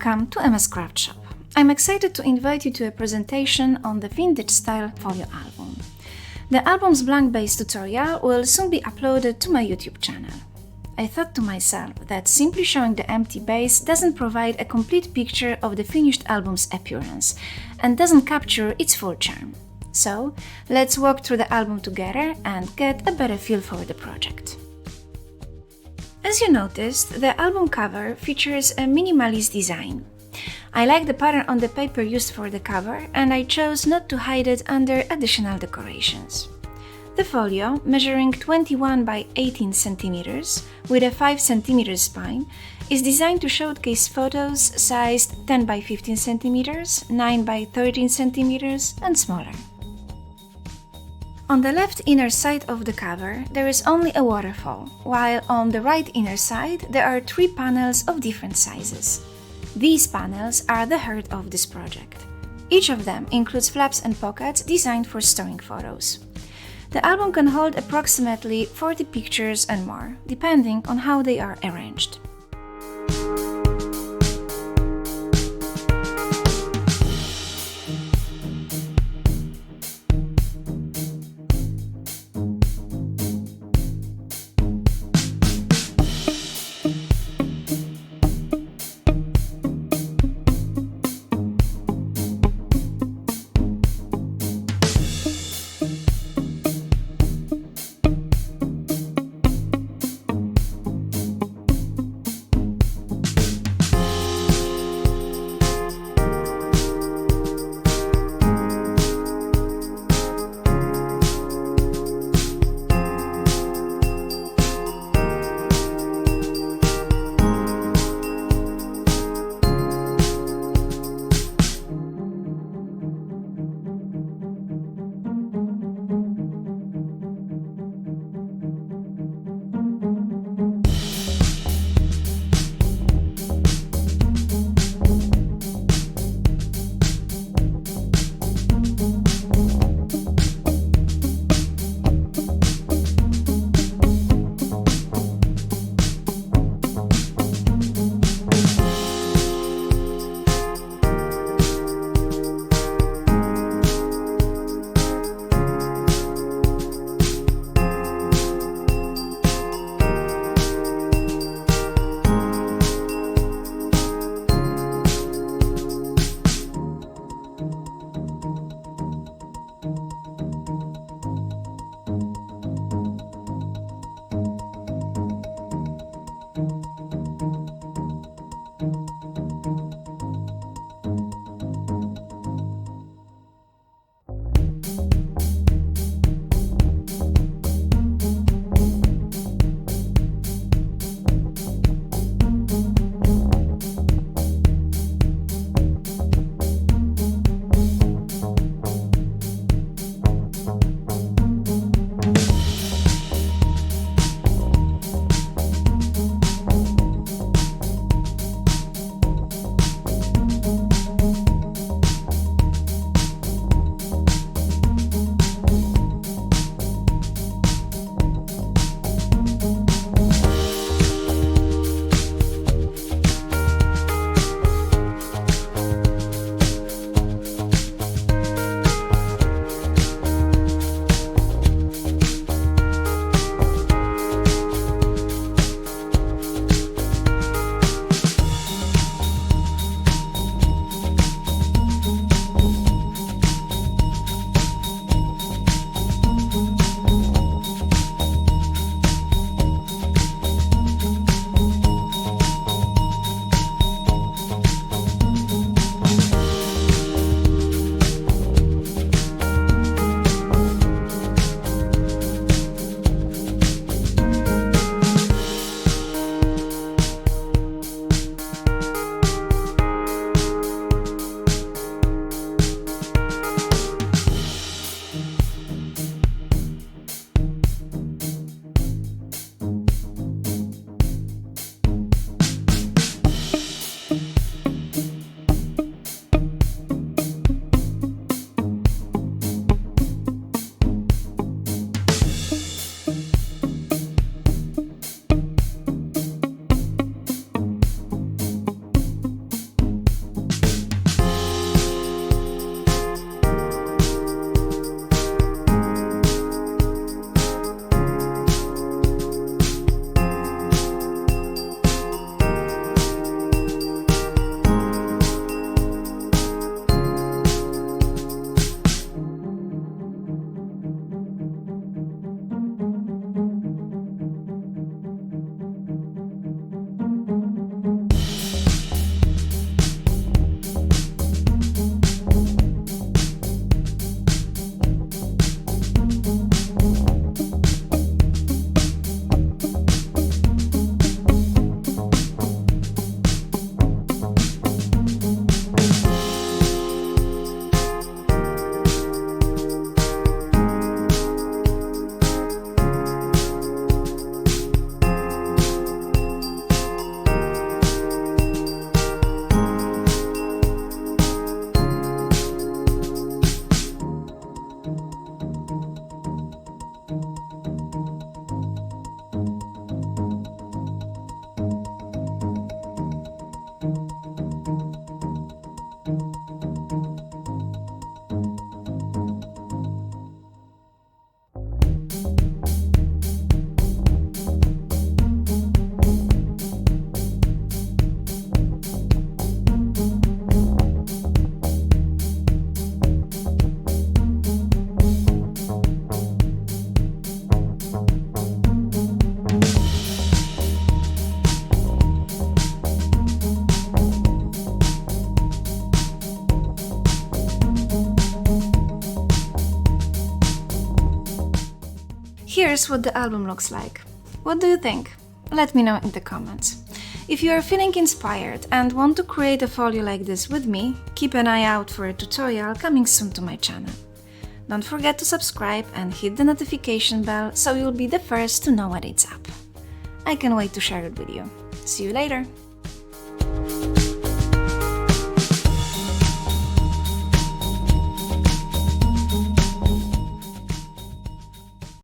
welcome to MS Craftshop. I'm excited to invite you to a presentation on the vintage-style Folio album. The album's blank-based tutorial will soon be uploaded to my YouTube channel. I thought to myself that simply showing the empty base doesn't provide a complete picture of the finished album's appearance and doesn't capture its full charm. So, let's walk through the album together and get a better feel for the project. As you noticed, the album cover features a minimalist design. I like the pattern on the paper used for the cover, and I chose not to hide it under additional decorations. The folio, measuring 21 by 18 cm with a 5 cm spine, is designed to showcase photos sized 10 by 15 cm, 9 by 13 cm, and smaller. On the left inner side of the cover, there is only a waterfall, while on the right inner side there are 3 panels of different sizes. These panels are the heart of this project. Each of them includes flaps and pockets designed for storing photos. The album can hold approximately 40 pictures and more, depending on how they are arranged. Here's what the album looks like. What do you think? Let me know in the comments. If you are feeling inspired and want to create a folio like this with me, keep an eye out for a tutorial coming soon to my channel. Don't forget to subscribe and hit the notification bell so you'll be the first to know when it's up. I can't wait to share it with you. See you later!